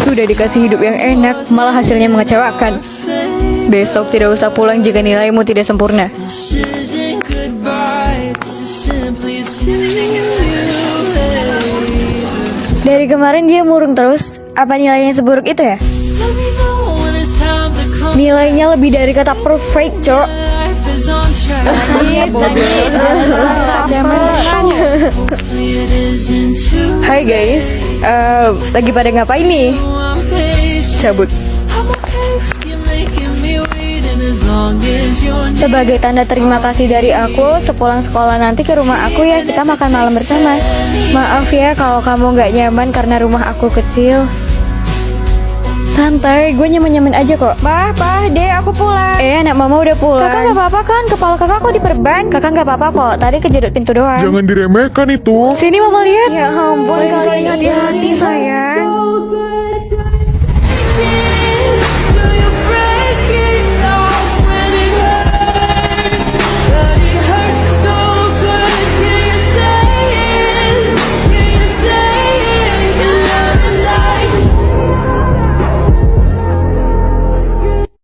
Sudah dikasih hidup yang enak, malah hasilnya mengecewakan. Besok tidak usah pulang jika nilaimu tidak sempurna. Dari kemarin dia murung terus. Apa nilainya seburuk itu ya? Nilainya lebih dari kata perfect, cok. Hai guys, lagi pada ngapain nih? Cabut. Sebagai tanda terima kasih dari aku, sepulang sekolah nanti ke rumah aku ya, kita makan malam bersama. Maaf ya kalau kamu gak nyaman karena rumah aku kecil. Santai, gue nyaman-nyaman aja kok. Pak, Dek, aku pulang. Anak mama udah pulang. Kakak gak apa-apa kan? Kepala kakak kok diperban? Kakak gak apa-apa kok, tadi kejedot pintu doang. Jangan diremehkan itu. Sini mama lihat. Ya ampun, Lain kali kalian hati-hati sayang.